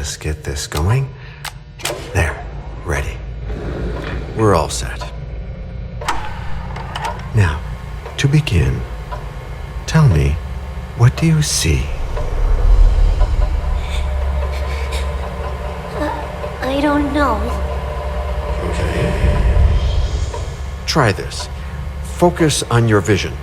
Let's get this going. There, ready. We're all set. Now, to begin, tell me, what do you see? I don't know. Okay. Try this. Focus on your vision.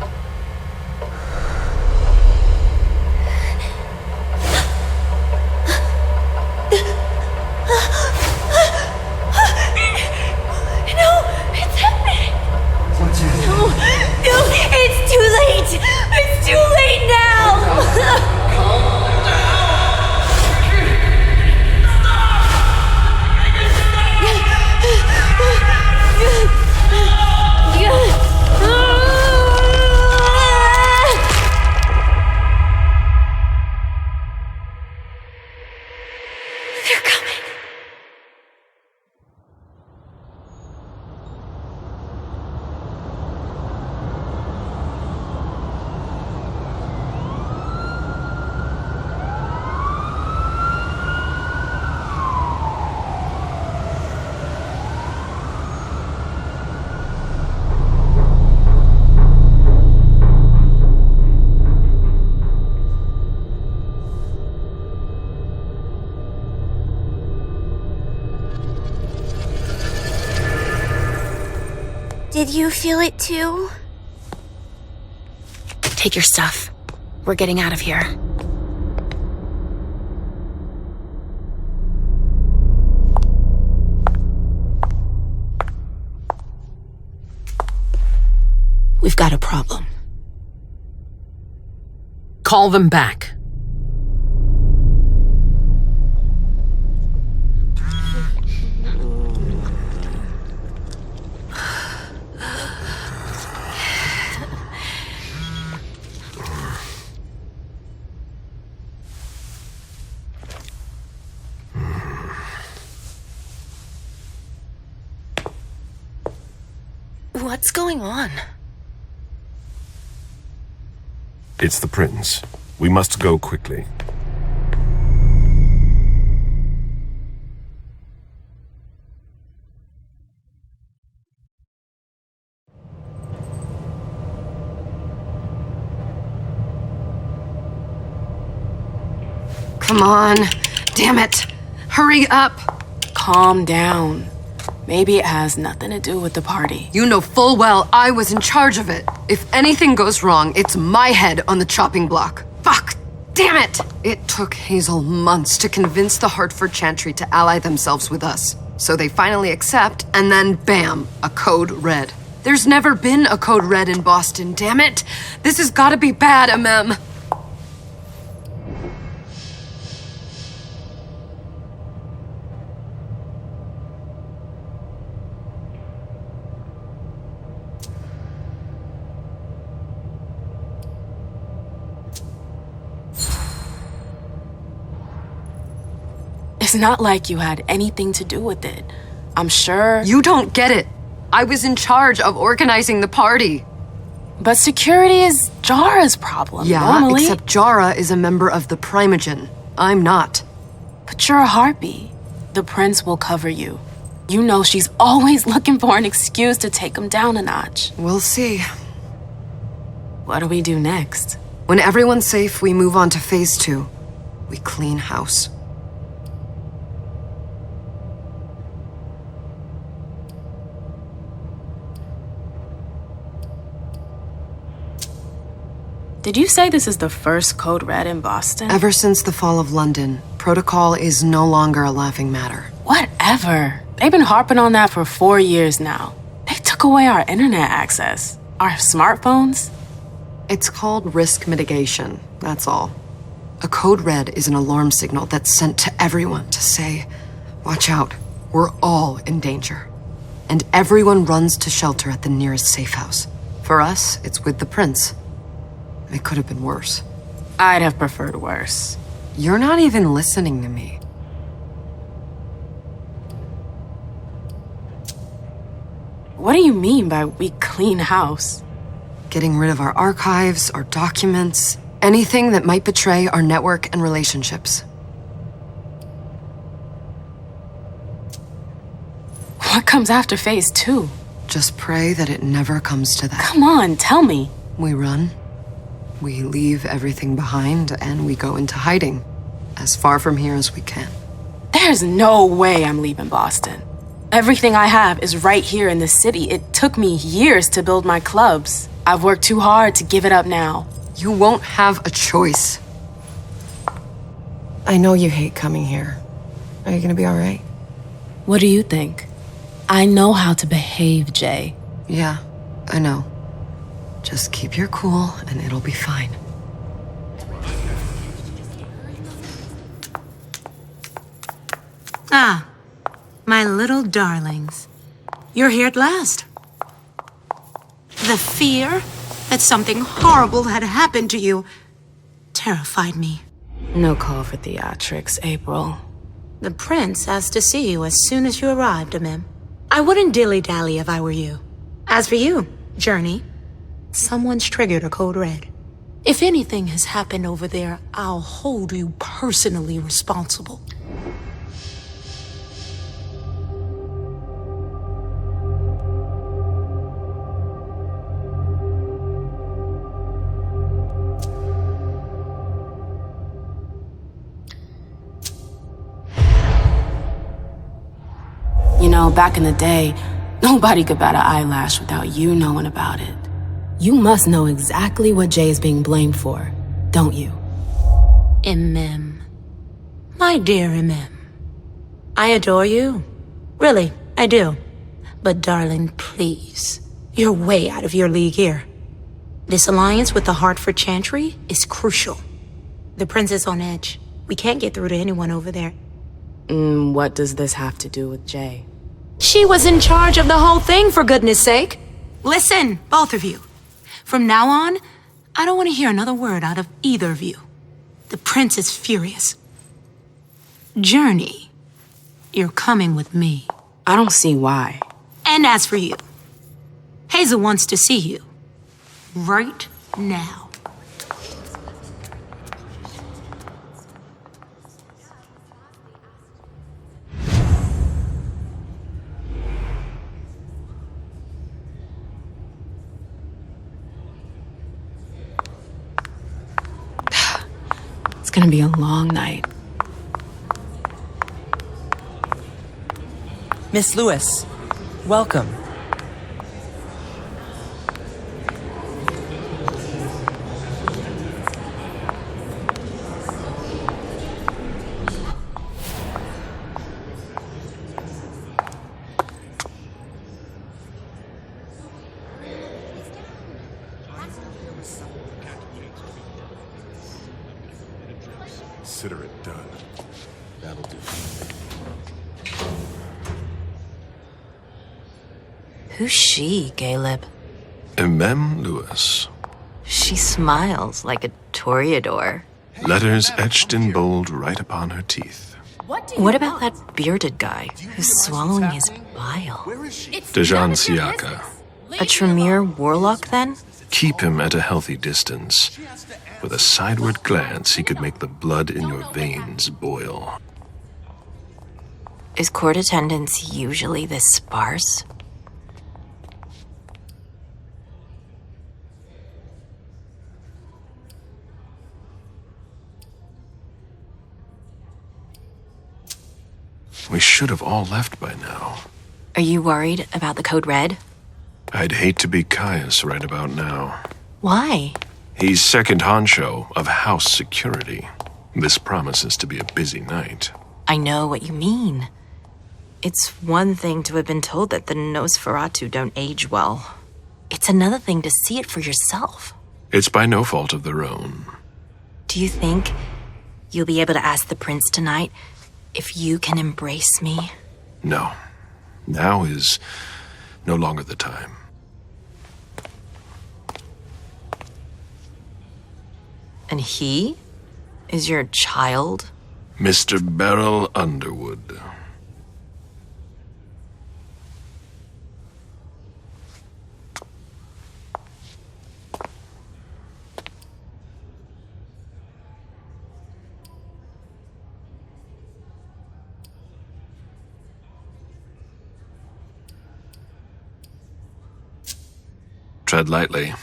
Did you feel it too? Take your stuff. We're getting out of here. We've got a problem. Call them back. What's going on? It's the prince. We must go quickly. Come on. Damn it. Hurry up. Calm down. Maybe it has nothing to do with the party. You know full well I was in charge of it. If anything goes wrong, it's my head on the chopping block. Fuck! Damn it! It took Hazel months to convince the Hartford Chantry to ally themselves with us. So they finally accept, and then bam, a code red. There's never been a code red in Boston, damn it! This has gotta be bad, MM. It's not like you had anything to do with it. I'm sure... You don't get it. I was in charge of organizing the party. But security is Jara's problem, Yeah, normally. except Jara is a member of the Primogen. I'm not. But you're a harpy. The prince will cover you. You know she's always looking for an excuse to take him down a notch. We'll see. What do we do next? When everyone's safe, we move on to phase 2. We clean house. Did you say this is the first code red in Boston? Ever since the fall of London, protocol is no longer a laughing matter. Whatever. They've been harping on that for 4 years now. They took away our internet access. Our smartphones. It's called risk mitigation, that's all. A code red is an alarm signal that's sent to everyone to say, watch out, we're all in danger. And everyone runs to shelter at the nearest safe house. For us, it's with the prince. It could have been worse. I'd have preferred worse. You're not even listening to me. What do you mean by we clean house? Getting rid of our archives, our documents, anything that might betray our network and relationships. What comes after phase 2? Just pray that it never comes to that. Come on, tell me. We run, we leave everything behind, and we go into hiding, as far from here as we can. There's no way I'm leaving Boston. Everything I have is right here in this city. It took me years to build my clubs. I've worked too hard to give it up now. You won't have a choice. I know you hate coming here. Are you gonna be all right? What do you think? I know how to behave, Jay. Yeah, I know. Just keep your cool and it'll be fine. Ah, my little darlings. You're here at last. The fear that something horrible had happened to you terrified me. No call for theatrics, April. The prince asked to see you as soon as you arrived, Mim. I wouldn't dilly-dally if I were you. As for you, Journey, someone's triggered a code red. If anything has happened over there, I'll hold you personally responsible. You know, back in the day, nobody could bat an eyelash without you knowing about it. You must know exactly what Jay is being blamed for, don't you? Mim. My dear Mim. I adore you. Really, I do. But darling, please. You're way out of your league here. This alliance with the Hartford Chantry is crucial. The prince is on edge. We can't get through to anyone over there. What does this have to do with Jay? She was in charge of the whole thing, for goodness sake. Listen, both of you. From now on, I don't want to hear another word out of either of you. The prince is furious. Journey, you're coming with me. I don't see why. And as for you, Hazel wants to see you. Right now. It's gonna be a long night. Miss Lewis, welcome. Consider it done. That'll do. Who's she, Caleb? Mem Lewis. She smiles like a toreador. Letters etched in bold right upon her teeth. What about that bearded guy who's swallowing his bile? Dejan Siaka. A Tremere warlock, then? Keep him at a healthy distance. With a sideward glance, he could make the blood in your veins boil. Is court attendance usually this sparse? We should have all left by now. Are you worried about the code red? I'd hate to be Caius right about now. Why? He's second honcho of house security. This promises to be a busy night. I know what you mean. It's one thing to have been told that the Nosferatu don't age well. It's another thing to see it for yourself. It's by no fault of their own. Do you think you'll be able to ask the prince tonight if you can embrace me? No. Now is no longer the time. And he is your child? Mr. Beryl Underwood. tread lightly.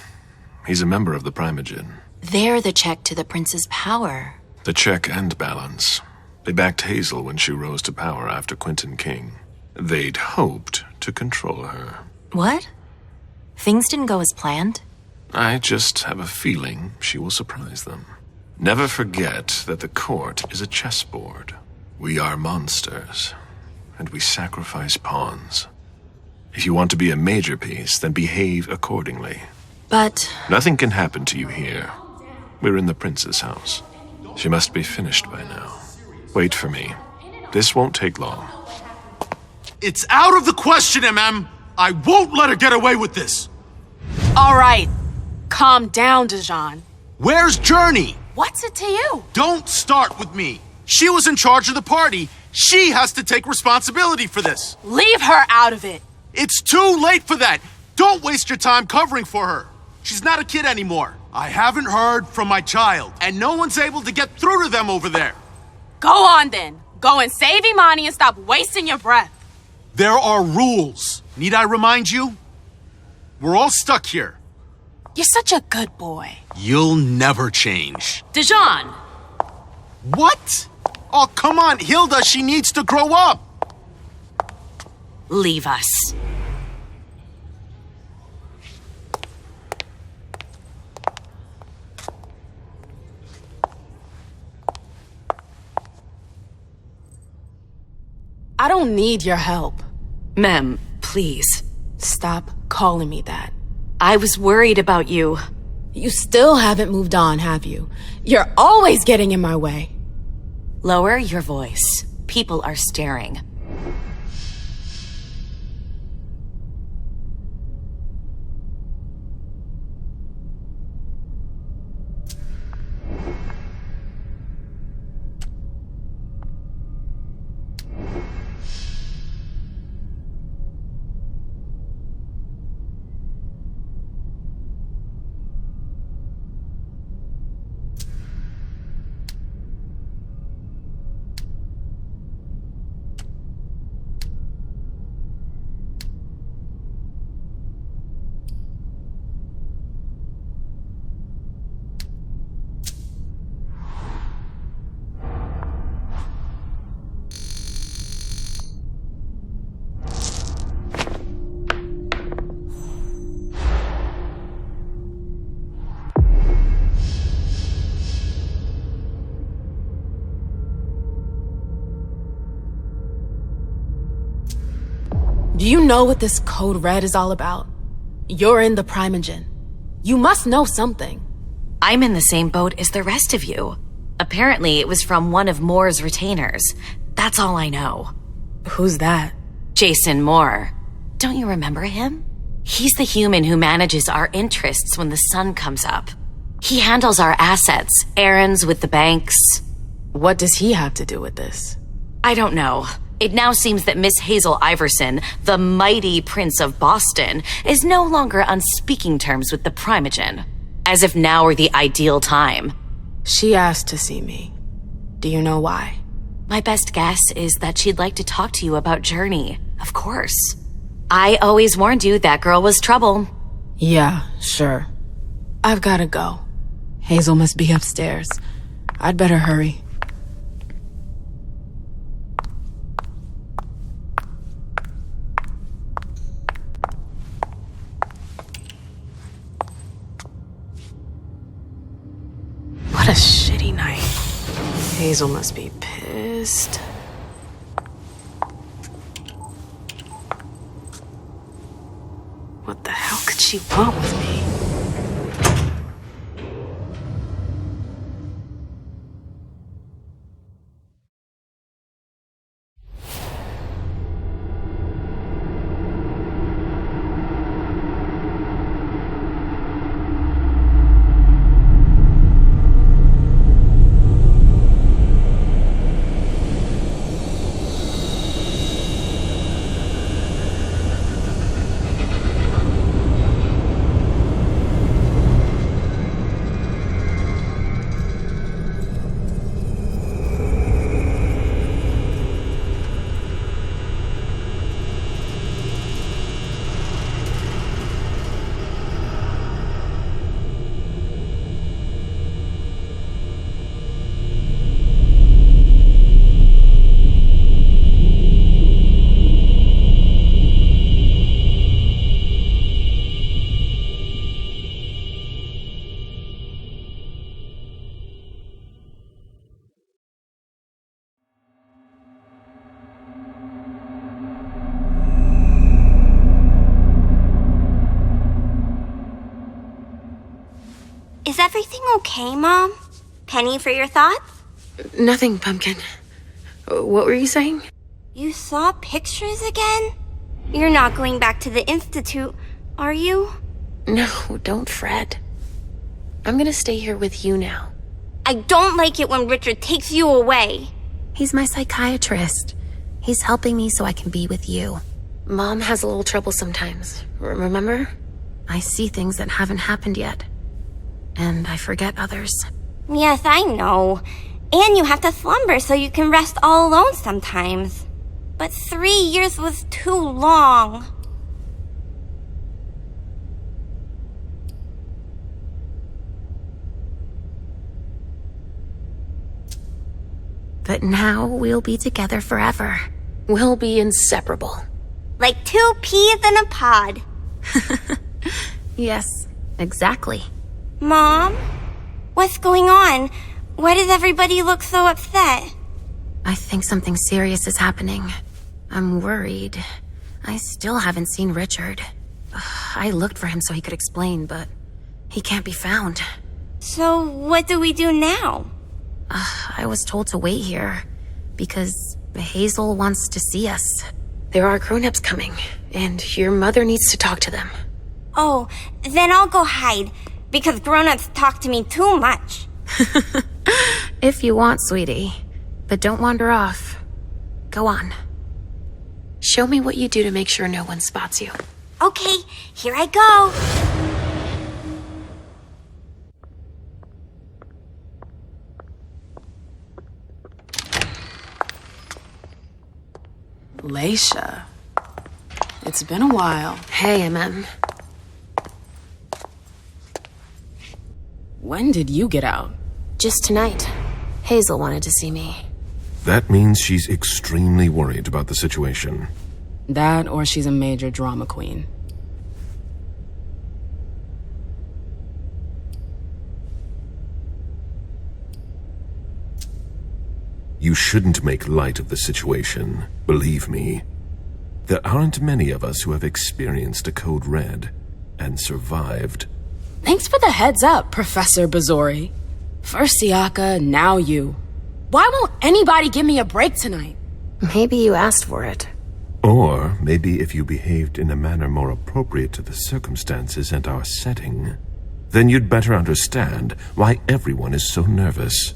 He's a member of the Primogen. They're the check to the prince's power. The check and balance. They backed Hazel when she rose to power after Quentin King. They'd hoped to control her. What? Things didn't go as planned? I just have a feeling she will surprise them. Never forget that the court is a chessboard. We are monsters, and we sacrifice pawns. If you want to be a major piece, then behave accordingly. But Nothing can happen to you here. We're in the prince's house. She must be finished by now. Wait for me. This won't take long. It's out of the question, MM. I won't let her get away with this. All right. Calm down, Dijon. Where's Journey? What's it to you? Don't start with me. She was in charge of the party. She has to take responsibility for this. Leave her out of it. It's too late for that. Don't waste your time covering for her. She's not a kid anymore. I haven't heard from my child, and no one's able to get through to them over there. Go on then. Go and save Imani and stop wasting your breath. There are rules. Need I remind you? We're all stuck here. You're such a good boy. You'll never change. Dijon! What? Oh, come on, Hilda, she needs to grow up. leave us. I don't need your help. Mem, please. Stop calling me that. I was worried about you. You still haven't moved on, have you? You're always getting in my way. Lower your voice. People are staring. Do you know what this code red is all about? You're in the Primogen. You must know something. I'm in the same boat as the rest of you. Apparently, it was from one of Moore's retainers. That's all I know. Who's that? Jason Moore. Don't you remember him? He's the human who manages our interests when the sun comes up. He handles our assets, errands with the banks. What does he have to do with this? I don't know. It now seems that Miss Hazel Iverson, the mighty Prince of Boston, is no longer on speaking terms with the Primogen. As if now were the ideal time. She asked to see me. Do you know why? My best guess is that she'd like to talk to you about Journey, of course. I always warned you that girl was trouble. Yeah, sure. I've gotta go. Hazel must be upstairs. I'd better hurry. What a shitty night. Hazel must be pissed. What the hell could she want with me? Is everything okay, Mom? Penny for your thoughts? Nothing, Pumpkin. What were you saying? You saw pictures again? You're not going back to the Institute, are you? No, don't fret. I'm gonna stay here with you now. I don't like it when Richard takes you away. He's my psychiatrist. He's helping me so I can be with you. Mom has a little trouble sometimes, remember? I see things that haven't happened yet. And I forget others. Yes, I know. And you have to slumber so you can rest all alone sometimes. But 3 years was too long. But now we'll be together forever. We'll be inseparable. Like 2 peas in a pod. Yes, exactly. Mom? What's going on? Why does everybody look so upset? I think something serious is happening. I'm worried. I still haven't seen Richard. I looked for him so he could explain, but he can't be found. So what do we do now? I was told to wait here because Hazel wants to see us. There are grown-ups coming, and your mother needs to talk to them. Oh, then I'll go hide, because grown-ups talk to me too much. If you want, sweetie. But don't wander off. Go on. Show me what you do to make sure no one spots you. Okay, here I go. Leisha. It's been a while. Hey, MM. When did you get out? Just tonight. Hazel wanted to see me. That means she's extremely worried about the situation. That, or she's a major drama queen. You shouldn't make light of the situation, believe me. There aren't many of us who have experienced a code red and survived. Thanks for the heads up, Professor Bazori. First Siaka, now you. Why won't anybody give me a break tonight? Maybe you asked for it. Or maybe if you behaved in a manner more appropriate to the circumstances and our setting, then you'd better understand why everyone is so nervous.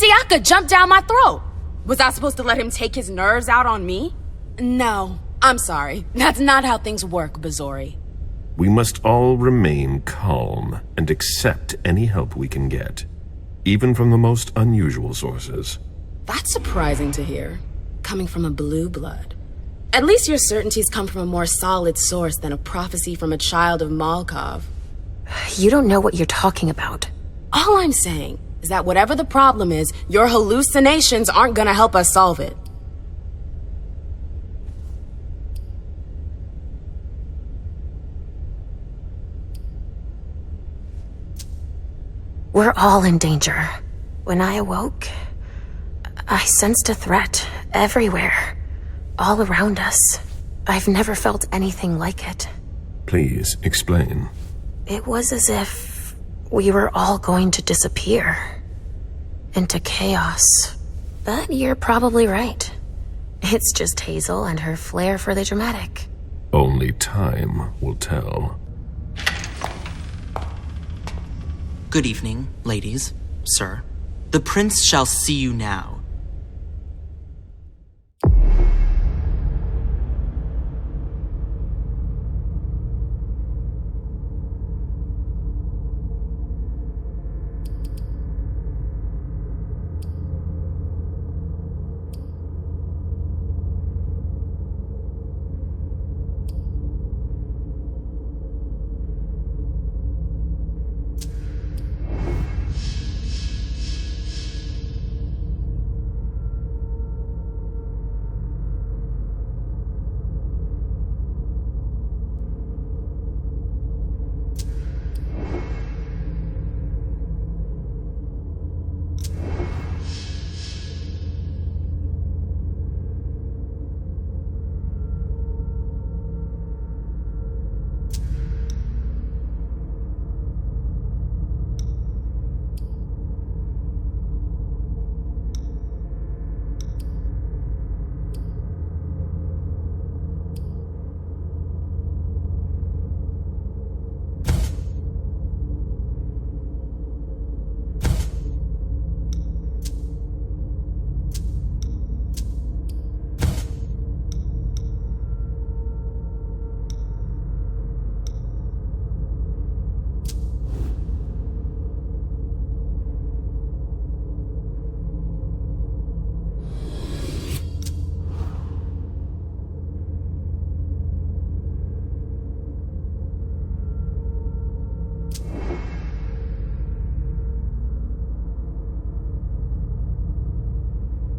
Siaka jumped down my throat. Was I supposed to let him take his nerves out on me? No, I'm sorry. That's not how things work, Bazori. We must all remain calm and accept any help we can get, even from the most unusual sources. That's surprising to hear, coming from a blue blood. At least your certainties come from a more solid source than a prophecy from a child of Malkov. You don't know what you're talking about. All I'm saying is that whatever the problem is, your hallucinations aren't gonna help us solve it. We're all in danger. When I awoke, I sensed a threat everywhere, all around us. I've never felt anything like it. Please, explain. It was as if we were all going to disappear into chaos. But you're probably right. It's just Hazel and her flair for the dramatic. Only time will tell. Good evening, ladies, sir. The prince shall see you now.